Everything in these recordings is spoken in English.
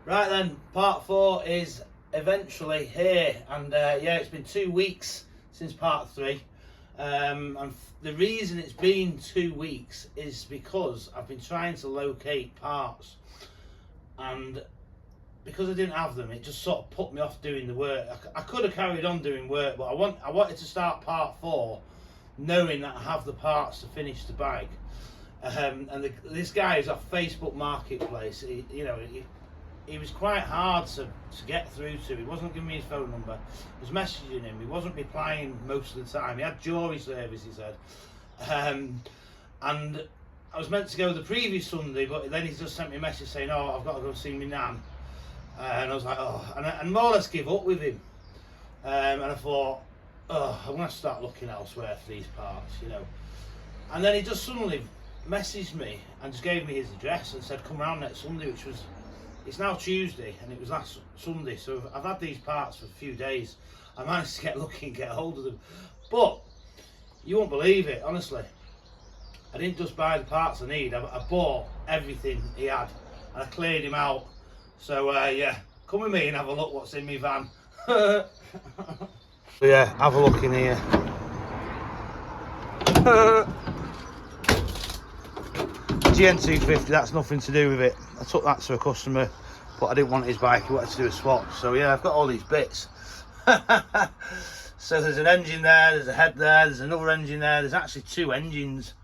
Right then, part 4 is eventually here, and yeah, it's been 2 weeks since part 3. And the reason it's been 2 weeks is because I've been trying to locate parts, and because I didn't have them, it just sort of put me off doing the work. I could have carried on doing work, but I wanted to start part 4 knowing that I have the parts to finish the bike. This guy is off Facebook Marketplace. He was quite hard to get through to. He wasn't giving me his phone number. I was messaging him. He wasn't replying most of the time. He had jury service, he said. And I was meant to go the previous Sunday, but then he just sent me a message saying, "Oh, I've got to go see my nan." And I was like, "Oh," and more or less give up with him. And I thought, "Oh, I'm going to start looking elsewhere for these parts, you know." And then he just suddenly messaged me and just gave me his address and said, "Come round next Sunday," which was, it's now Tuesday and it was last Sunday, so I've had these parts for a few days. I managed to get lucky and get hold of them, but you won't believe it, honestly. I didn't just buy the parts I need, I bought everything he had and I cleared him out. So yeah, come with me and have a look what's in my van. So yeah, have a look in here. GN250, that's nothing to do with it. I took that to a customer, but I didn't want his bike, he wanted to do a swap. So yeah, I've got all these bits. So there's an engine there, there's a head there, there's another engine there, there's actually 2 engines.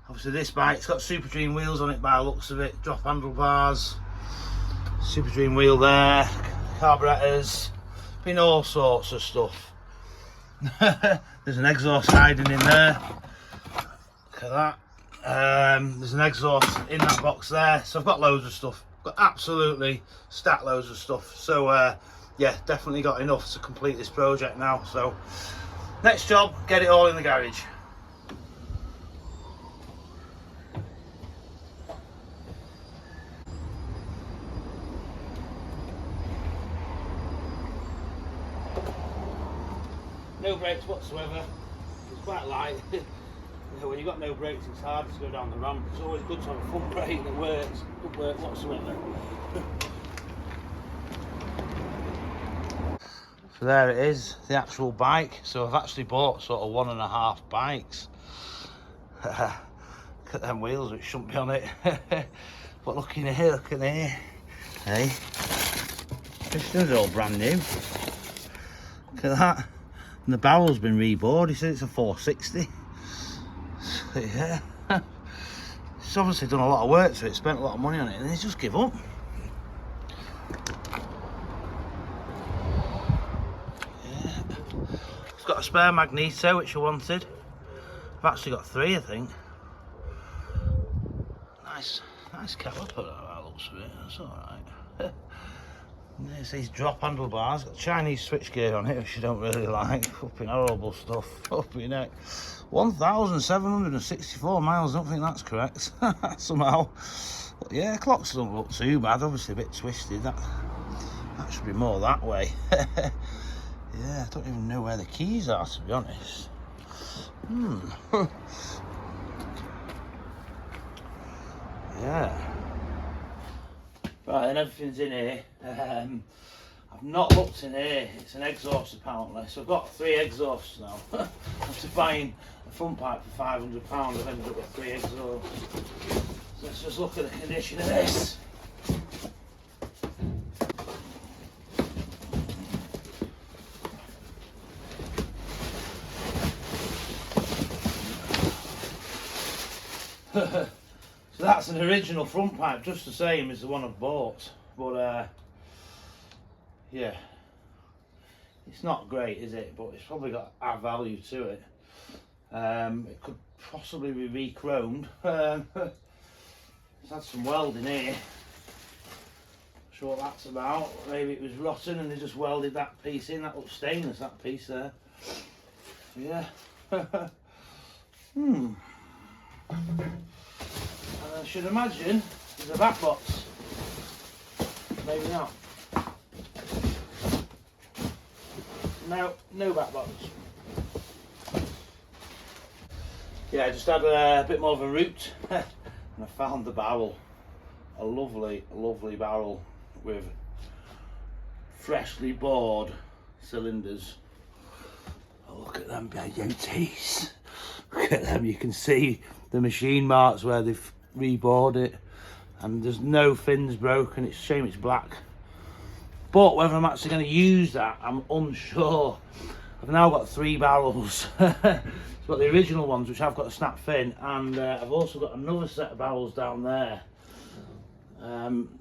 Obviously this bike's got Super Dream wheels on it by the looks of it, drop handlebars, Super Dream wheel there, carburetors, been all sorts of stuff. There's an exhaust hiding in there, look at that. There's an exhaust in that box there, so I've got loads of stuff, got absolutely stacked loads of stuff. So yeah, definitely got enough to complete this project now. So next job, get it all in the garage. No brakes whatsoever, it's quite light. You know, when you've got no brakes, it's hard to go down the ramp. It's always good to have a front brake that works. Doesn't work whatsoever. So there it is, the actual bike. So I've actually bought sort of 1.5 bikes. Look at them wheels, which shouldn't be on it. But look in here, look in here. Hey, piston's all brand new. Look at that. And the barrel's been rebored. He said it's a 460. So yeah, it's obviously done a lot of work to it, spent a lot of money on it, and they just give up. Yeah, it's got a spare magneto which I wanted. I've actually got 3, I think. Nice caliper that looks of it. That's all right. There's these drop handlebars, got Chinese switchgear on it, which you don't really like. Fucking horrible stuff. Up your neck. 1,764 miles, I don't think that's correct. Somehow. But yeah, clocks don't look too bad, obviously a bit twisted. That should be more that way. Yeah, I don't even know where the keys are, to be honest. Yeah. Right, and everything's in here. I've not looked in here. It's an exhaust apparently, so I've got 3 exhausts now. After buying a front pipe for £500, I've ended up with 3 exhausts. So let's just look at the condition of this. So that's an original front pipe, just the same as the one I've bought, but yeah, it's not great, is it? But it's probably got our value to it. It could possibly be re-chromed. It's had some welding here. Not sure what that's about. Maybe it was rotten and they just welded that piece in. That looks stainless, that piece there. Yeah. And I should imagine there's a back box. Maybe not. No back box. Yeah, I just had a bit more of a route and I found the barrel. A lovely, lovely barrel with freshly bored cylinders. Oh, look at them beauties. Look at them, you can see the machine marks where they've rebored it, and there's no fins broken. It's a shame it's black, but whether I'm actually going to use that, I'm unsure. I've now got 3 barrels. I've got the original ones, which I've got a snap fin, and I've also got another set of barrels down there.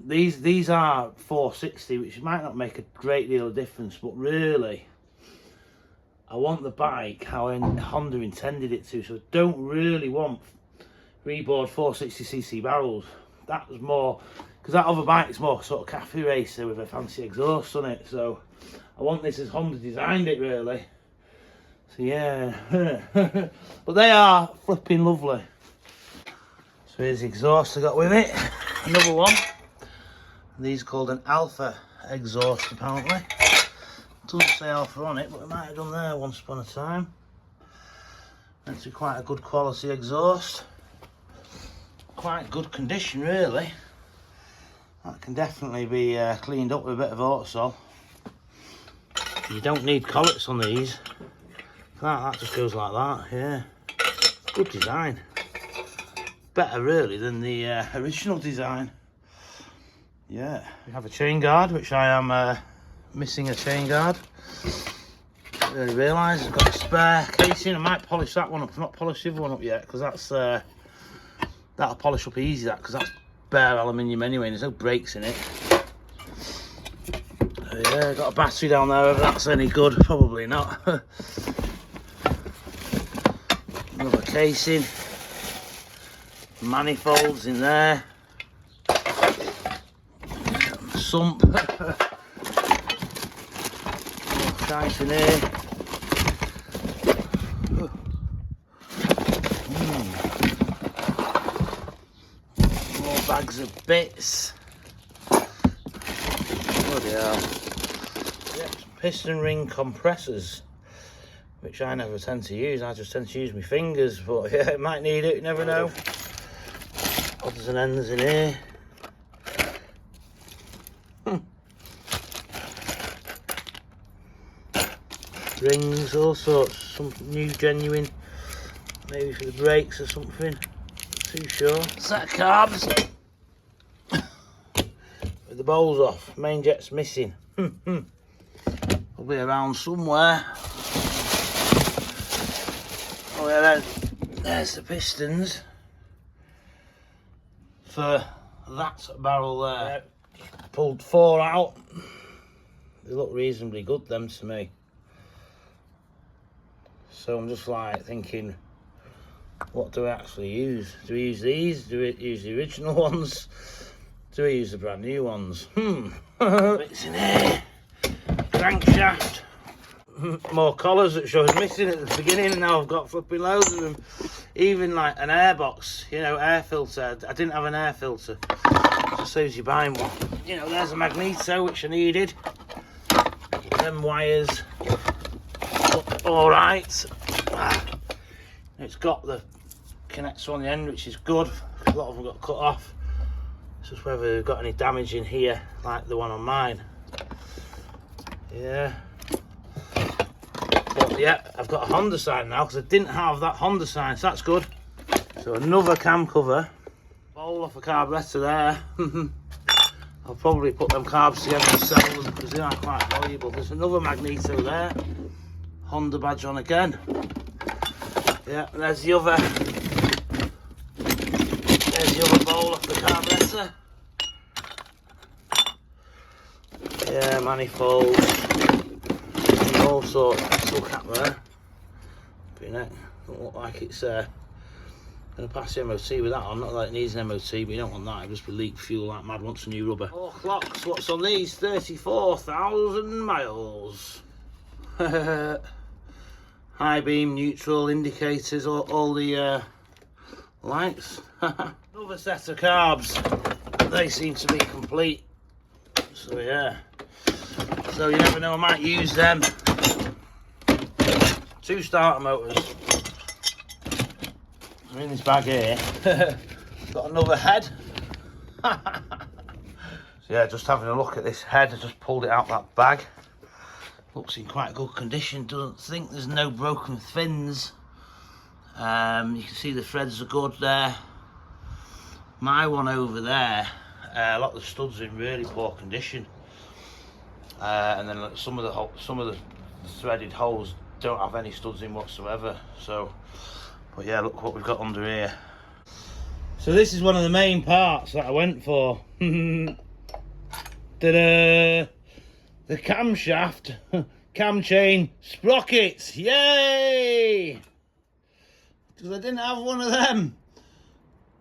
These are 460, which might not make a great deal of difference, but really I want the bike how Honda intended it to, so I don't really want reboard 460cc barrels. That was more, because that other bike's more sort of cafe racer with a fancy exhaust on it, so I want this as Honda designed it, really. So yeah, but they are flipping lovely. So here's the exhaust I got with it, another one. These called an Alpha exhaust apparently. Doesn't say Alpha on it, but it might have done there once upon a time. It's quite a good quality exhaust. Quite good condition really. That can definitely be cleaned up with a bit of Autosol. You don't need collets on these. That just goes like that, yeah. Good design. Better really than the original design. Yeah. We have a chain guard, which I am missing a chain guard. Didn't really realise I've got a spare casing. I might polish that one up. I've not polished the other one up yet, because that's that'll polish up easy, that, because that's bare aluminium anyway, and there's no brakes in it. Yeah, got a battery down there, whether that's any good, probably not. Another casing, manifolds in there, sump, shite in here. More bags of bits. Bloody hell. Yep, piston ring compressors, which I never tend to use. I just tend to use my fingers, but yeah, it might need it, you never know. Odds and ends in here. Rings, all sorts, some new genuine, maybe for the brakes or something, not too sure. Set of carbs with the bowls off, main jet's missing. Will be around somewhere. Oh yeah, then there's the pistons for that barrel there. Pulled 4 out. They look reasonably good, them, to me. So I'm just like thinking, what do I actually use? Do we use these? Do we use the original ones? Do we use the brand new ones? Bits in here. Crankshaft. More collars that shows missing at the beginning, and now I've got flipping loads of them. Even like an airbox, you know, air filter. I didn't have an air filter. Just saves you buying one. You know, there's a magneto, which I needed. Them wires. All right. It's got the connector on the end, which is good. A lot of them got cut off. It's just whether they've got any damage in here, like the one on mine. Yeah. But yeah, I've got a Honda sign now, because I didn't have that Honda sign, so that's good. So another cam cover. Bowl off a carburettor there. I'll probably put them carbs together and sell them, because they are quite valuable. There's another magneto there. Honda badge on again. Yeah, and there's the other bowl off the carburettor. Yeah, manifolds and all sorts. Still cap there. Doesn't look like it's going to pass the MOT with that on. Not that it needs an MOT, but you don't want that. It just be leak fuel like mad. Wants a new rubber. 4 clocks. What's on these? 34,000 miles. High beam, neutral, indicators, all the lights. Another set of carbs. They seem to be complete. So yeah. So you never know, I might use them. 2 starter motors. They're in this bag here. Got another head. So yeah, just having a look at this head. I just pulled it out that bag. Looks in quite good condition. Doesn't think there's no broken fins. You can see the threads are good there. My one over there, a lot of the studs are in really poor condition. And then some of the threaded holes don't have any studs in whatsoever. So, but yeah, look what we've got under here. So this is one of the main parts that I went for. Ta-da! The camshaft, cam chain sprockets, yay! Because I didn't have one of them.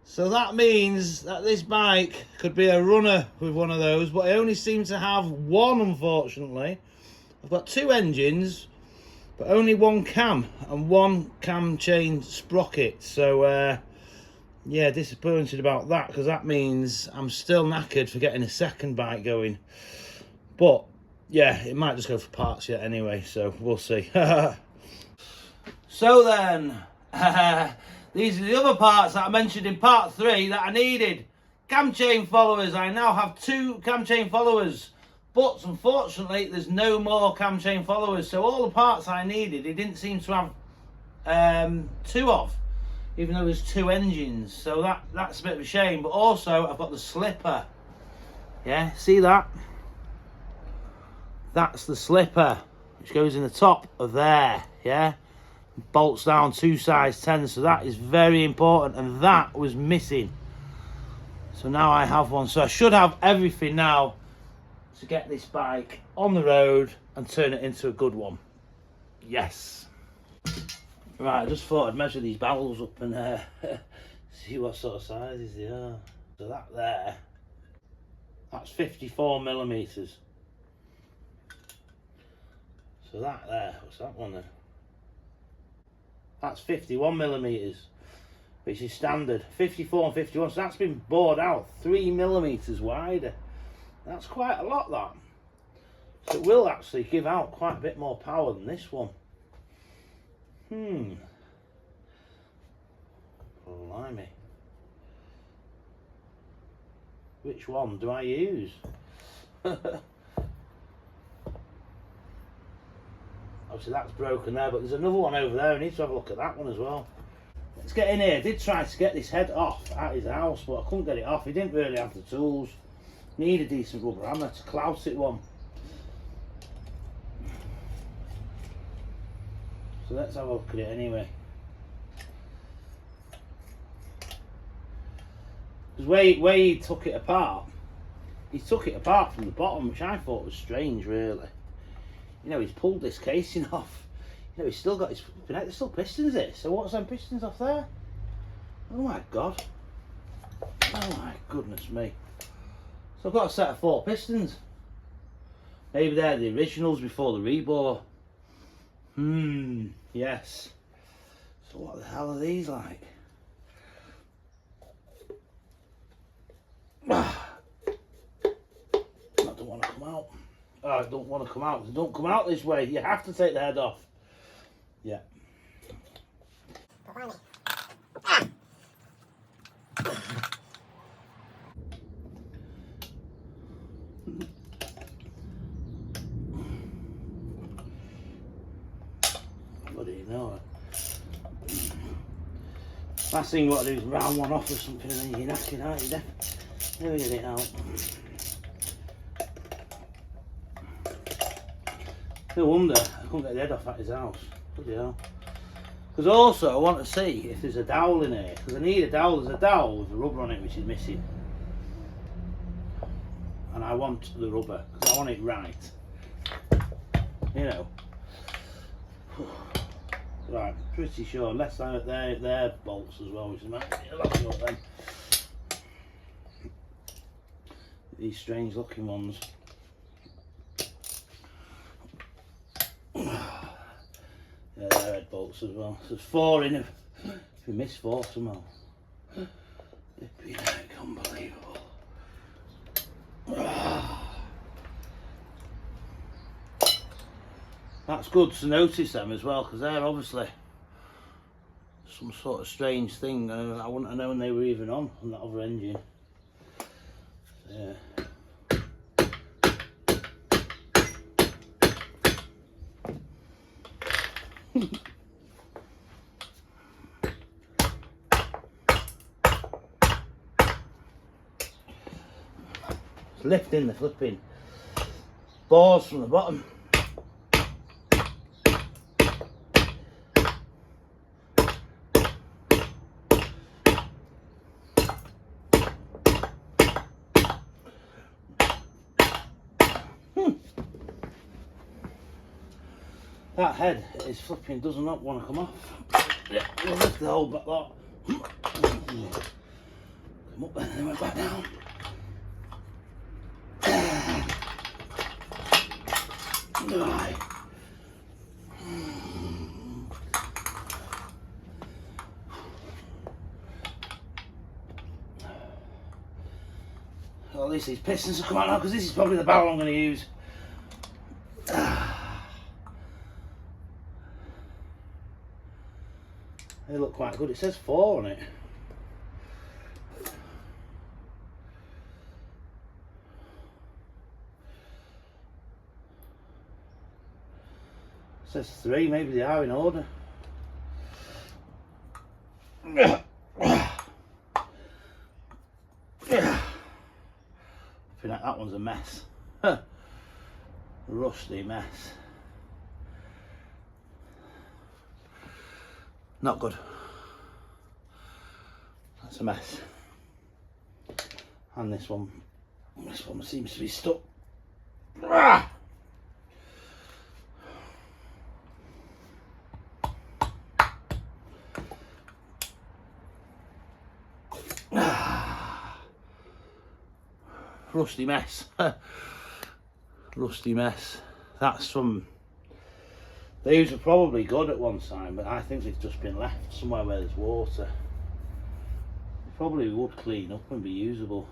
So that means that this bike could be a runner with one of those, but I only seem to have one, unfortunately. I've got two engines, but only one cam and one cam chain sprocket. So yeah, disappointed about that, because that means I'm still knackered for getting a second bike going. But yeah, it might just go for parts yet anyway, so we'll see. So then, these are the other parts that I mentioned in part 3 that I needed. Cam chain followers. I now have 2 cam chain followers, but unfortunately there's no more cam chain followers. So all the parts I needed, it didn't seem to have 2 of, even though there's 2 engines. So that's a bit of a shame. But also I've got the slipper. Yeah, see that? That's the slipper, which goes in the top of there, yeah? Bolts down 2 size 10, so that is very important, and that was missing. So now I have one. So I should have everything now to get this bike on the road and turn it into a good one. Yes. Right, I just thought I'd measure these barrels up and see what sort of sizes they are. So that there, that's 54 millimeters. So that there, what's that one then? That's 51 millimeters, which is standard. 54 and 51, so that's been bored out 3 millimeters wider. That's quite a lot, that. So it will actually give out quite a bit more power than this one. Blimey. Which one do I use? Obviously that's broken there, but there's another one over there. I need to have a look at that one as well. Let's get in here. I did try to get this head off at his house, but I couldn't get it off. He didn't really have the tools. Need a decent rubber hammer to clout it one. So let's have a look at it anyway. Because where he took it apart from the bottom, which I thought was strange, really. You know, he's pulled this casing off. You know, he's still got his... There's still pistons there. So what's them pistons off there? Oh my God. Oh my goodness me. So I've got a set of 4 pistons. Maybe they're the originals before the rebore. Yes. So what the hell are these like? That don't want to come out. Oh, I don't want to come out. Don't come out this way. You have to take the head off. Yeah. What do you know? Last thing you want to do is round one off or something, and then you're knacking, aren't you? Never get it out. No wonder I couldn't get the head off at his house. Bloody hell. Because also I want to see if there's a dowel in here. Because I need a dowel. There's a dowel with a rubber on it which is missing. And I want the rubber because I want it right. You know. Right, pretty sure. Unless they're bolts as well, which is might be a lot of them. These strange looking ones. Yeah, they're head bolts as well. So there's 4 in it. If we miss 4 somehow, it'd be like unbelievable. That's good to notice them as well, because they're obviously some sort of strange thing. I wouldn't have known they were even on that other engine. So, yeah. It's lifting the flipping boards from the bottom. That head is flipping, does not want to come off. Yeah, we'll lift the whole back lot. Come up then and then we're back down. Right. Well, at least these pistons will come out now, because this is probably the barrel I'm going to use. They look quite good. It says 4 on it. It says 3, maybe they are in order. I think that one's a mess. Rusty mess. Not good. That's a mess. And this one seems to be stuck. Ah! Rusty mess. Rusty mess. That's from... These were probably good at one time, but I think they've just been left somewhere where there's water. They probably would clean up and be usable.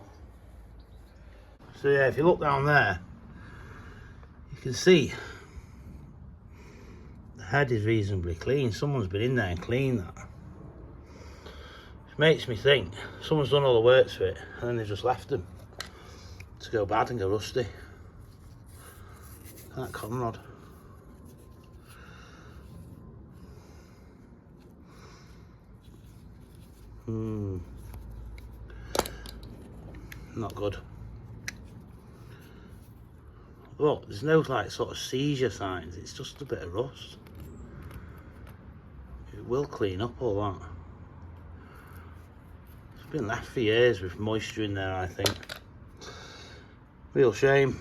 So yeah, if you look down there, you can see the head is reasonably clean. Someone's been in there and cleaned that. Which makes me think someone's done all the work to it and then they've just left them to go bad and go rusty. That Conrod. Not good. Look, there's no like sort of seizure signs, it's just a bit of rust. It will clean up all that. It's been left for years with moisture in there, I think. Real shame.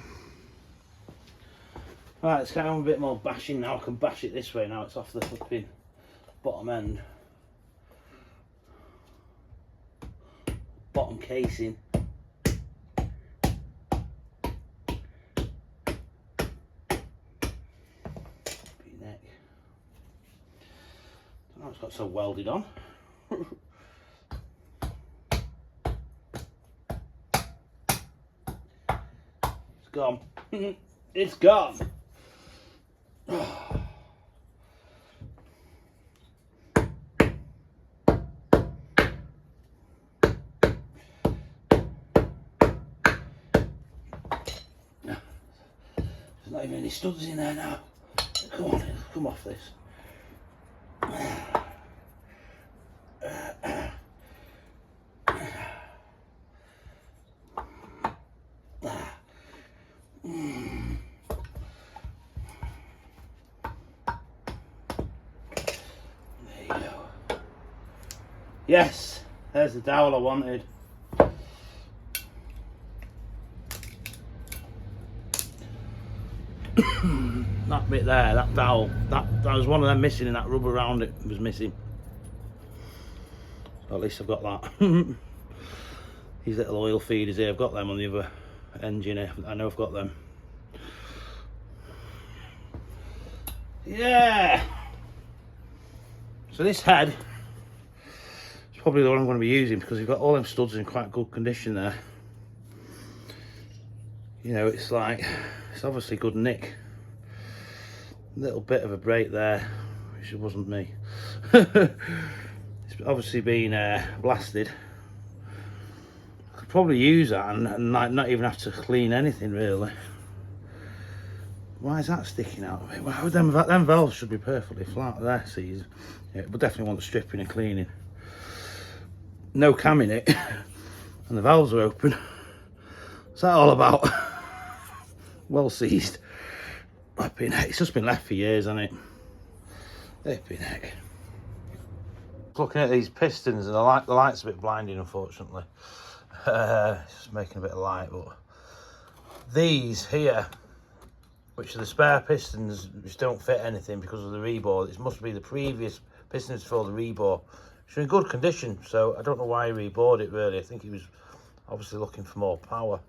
Right, let's carry on a bit more bashing now. I can bash it this way now, it's off the flipping bottom end. Bottom casing. Neck. Oh, it's got so welded on. It's gone. It's gone. Not even any studs in there now. Come on, come off this. There you go. Yes, there's the dowel I wanted. That bit there, that dowel, that was one of them missing, and that rubber around it was missing. So at least I've got that. These little oil feeders here, I've got them on the other engine here. I know I've got them. Yeah! So this head is probably the one I'm going to be using, because you've got all them studs in quite good condition there. You know, it's like, it's obviously good nick. Little bit of a break there, which wasn't me. It's obviously been blasted. I could probably use that and like not even have to clean anything really. Why is that sticking out of it? Well, them valves should be perfectly flat there, see. Yeah, we'll definitely want the stripping and cleaning. No cam in it, and the valves are open. What's that all about? Well seized. It's just been left for years, hasn't it? Flipping heck. Looking at these pistons, and the light's a bit blinding, unfortunately. It's just making a bit of light, but these here, which are the spare pistons, which don't fit anything because of the rebore. This must be the previous pistons for the rebore. It's in good condition, so I don't know why he rebored it really. I think he was obviously looking for more power.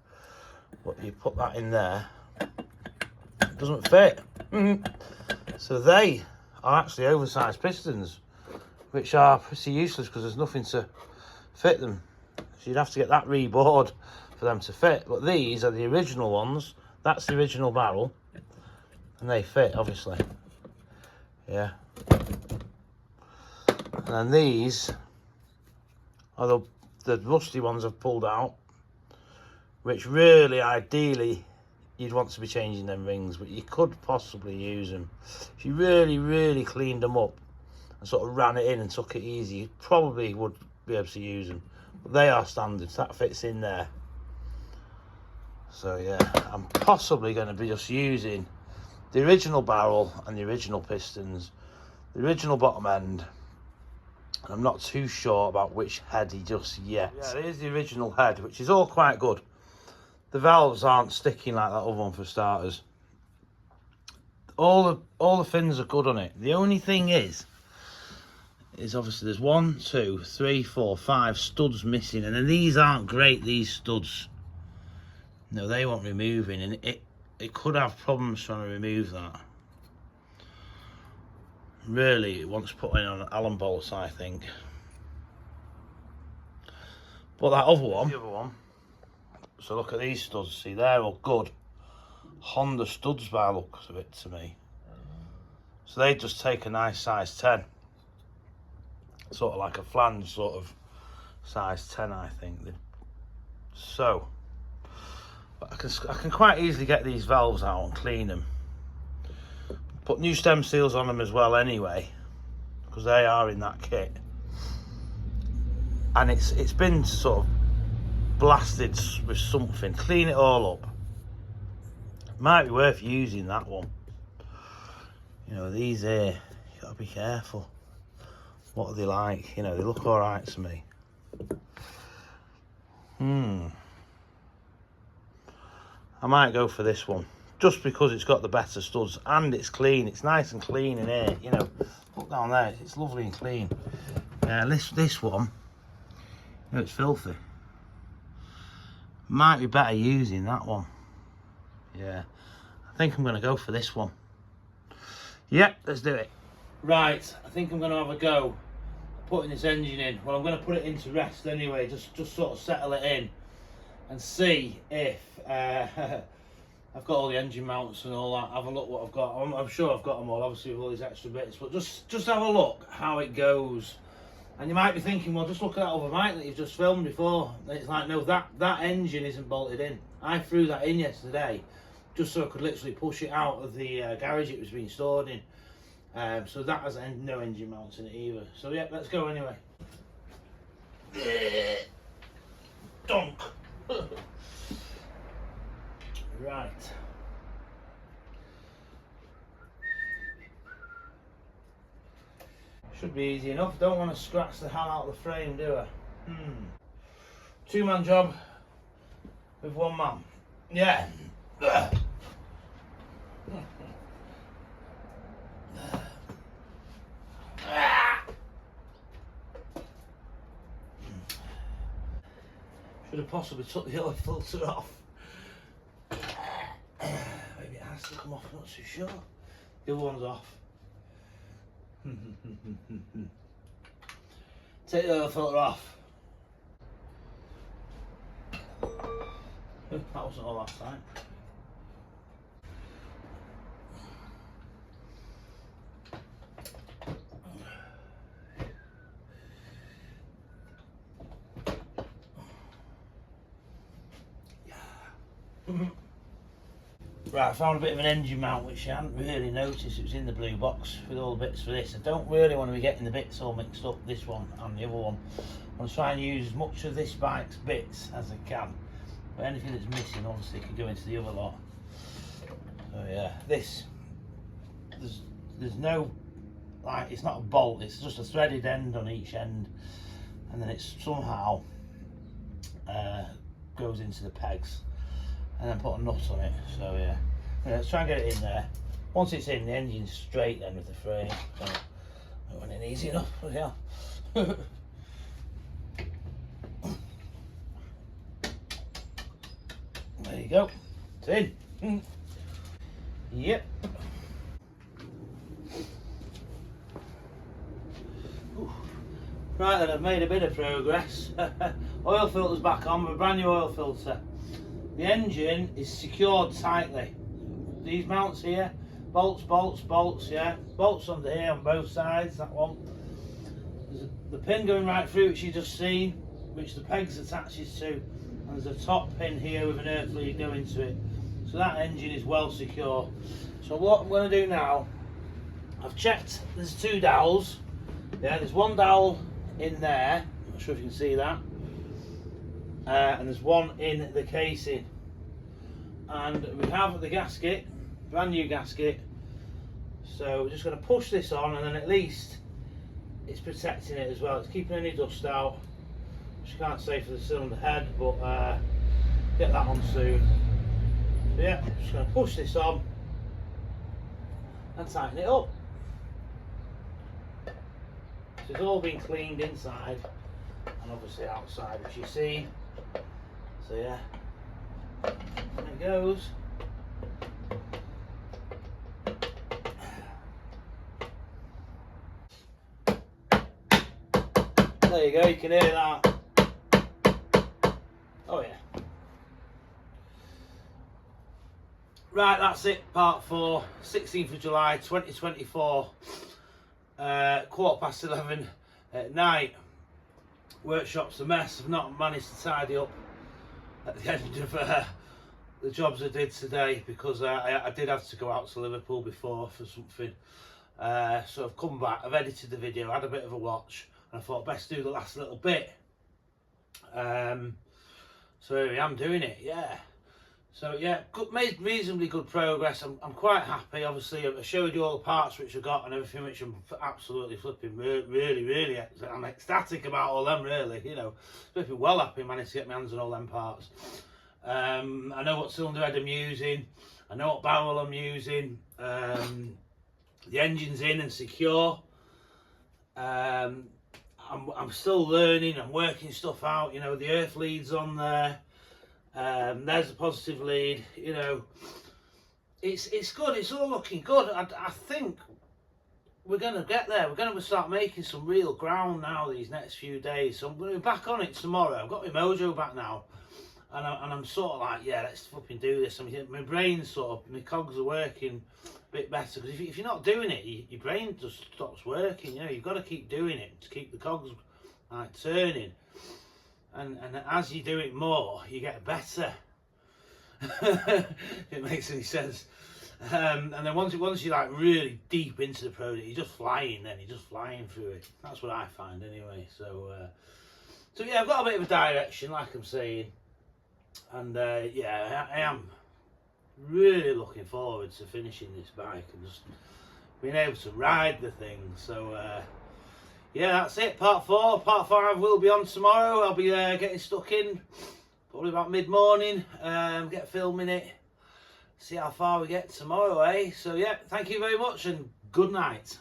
But you put that in there, it doesn't fit. So they are actually oversized pistons, which are pretty useless because there's nothing to fit them. So you'd have to get that rebored for them to fit. But these are the original ones. That's the original barrel. And they fit, obviously. Yeah. And then these are the rusty ones I've pulled out, which really, ideally, you'd want to be changing them rings, but you could possibly use them. If you really, really cleaned them up and sort of ran it in and took it easy, you probably would be able to use them. But they are standards, that fits in there. So yeah, I'm possibly going to be just using the original barrel and the original pistons, the original bottom end. I'm not too sure about which head just yet. Yeah, it is the original head, which is all quite good. The valves aren't sticking like that other one for starters. All the fins are good on it. The only thing is obviously there's 1, 2, 3, 4, 5 studs missing, and then these aren't great, these studs. No, they won't removing, and it could have problems trying to remove that. Really, it wants putting on Allen bolts, I think. But that other one, the other one. So look at these studs. See, they're all good Honda studs by the looks of it to me. So they just take a nice size 10, sort of like a flange sort of size 10, I think. So I can quite easily get these valves out and clean them. Put new stem seals on them as well anyway, because they are in that kit. And it's been sort of blasted with something. Clean it all up. Might be worth using that one. You know, these here, you gotta be careful. What are they like? You know, they look alright to me. I might go for this one, just because it's got the better studs and it's clean. It's nice and clean in here, you know. Look down there, it's lovely and clean. This one, you know, it's filthy. Might be better using that one. Yeah, I think I'm going to go for this one. Yep, let's do it. Right, I think I'm going to have a go putting this engine in. Well, I'm going to put it into rest anyway, just sort of settle it in and see if I've got all the engine mounts and all that. Have a look what I've got. I'm sure I've got them all, obviously, with all these extra bits, but just have a look how it goes. And you might be thinking, well, just look at that other mic that you've just filmed before. And it's like, no, that engine isn't bolted in. I threw that in yesterday just so I could literally push it out of the garage it was being stored in. So that has no engine mounts in it either. So yeah, let's go anyway. Donk. Right. Should be easy enough. Don't want to scratch the hell out of the frame, do I? Two-man job with one man. Yeah. Should have possibly took the oil filter off. Maybe it has to come off, I'm not too sure. The other one's off. Take the oil filter off. That wasn't all last time. Right, I found a bit of an engine mount which I hadn't really noticed. It was in the blue box with all the bits for this. I don't really want to be getting the bits all mixed up, this one and the other one. I want to try and use as much of this bike's bits as I can. But anything that's missing obviously can go into the other lot. So yeah, this, there's no, like, it's not a bolt, it's just a threaded end on each end. And then it's somehow goes into the pegs. And then put a nut on it, so yeah. Let's try and get it in there. Once it's in, the engine's straight then with the frame. So that went in easy enough, yeah. There you go, it's in. Yep. Right then, I've made a bit of progress. Oil filter's back on with a brand new oil filter. The engine is secured tightly. These mounts here, bolts, bolts, bolts, yeah. Bolts under here on both sides, that one. There's the pin going right through, which you just seen, which the pegs attaches to. And there's a top pin here with an earth lead going to it. So that engine is well secure. So what I'm going to do now, I've checked, there's 2 dowels. Yeah, there's one dowel in there, I'm not sure if you can see that. And there's one in the casing, and we have the gasket, brand new gasket, so we're just going to push this on, and then at least it's protecting it as well. It's keeping any dust out, which I can't say for the cylinder head, but get that on soon. So yeah, I'm just going to push this on and tighten it up. So it's all been cleaned inside and obviously outside, which you see. So yeah, there it goes. There you go, you can hear that. Oh yeah. Right, that's it, part 4, 16th of July 2024, 11:15 at night. Workshop's a mess. I've not managed to tidy up at the end of the jobs I did today, because I did have to go out to Liverpool before for something. So I've come back, I've edited the video, had a bit of a watch, and I thought best do the last little bit. So here I am doing it, yeah. So yeah, made reasonably good progress. I'm quite happy. Obviously, I showed you all the parts which I got and everything, which I'm absolutely flipping really, I'm ecstatic about all them, really, you know. Flipping well happy managed to get my hands on all them parts. I know what cylinder head I'm using, I know what barrel I'm using, the engine's in and secure. I'm still learning, I'm working stuff out, you know, the earth lead's on there. There's a positive lead, you know. It's good, it's all looking good. I think we're going to get there. We're going to start making some real ground now these next few days. So I'm going to be back on it tomorrow. I've got my mojo back now. And I'm sort of like, yeah, let's fucking do this. I mean, my brain's sort of, my cogs are working a bit better. Because if you're not doing it, your brain just stops working. You know, you've got to keep doing it to keep the cogs like turning. And as you do it more, you get better. If it makes any sense. And then once you're like really deep into the project, you're just flying. Then you're just flying through it. That's what I find anyway. So yeah, I've got a bit of a direction, like I'm saying, and yeah, I am really looking forward to finishing this bike and just being able to ride the thing. So. Yeah, that's it, part 4. Part 5 will be on tomorrow. I'll be getting stuck in probably about mid-morning, get filming it, see how far we get tomorrow, eh? So yeah, thank you very much and good night.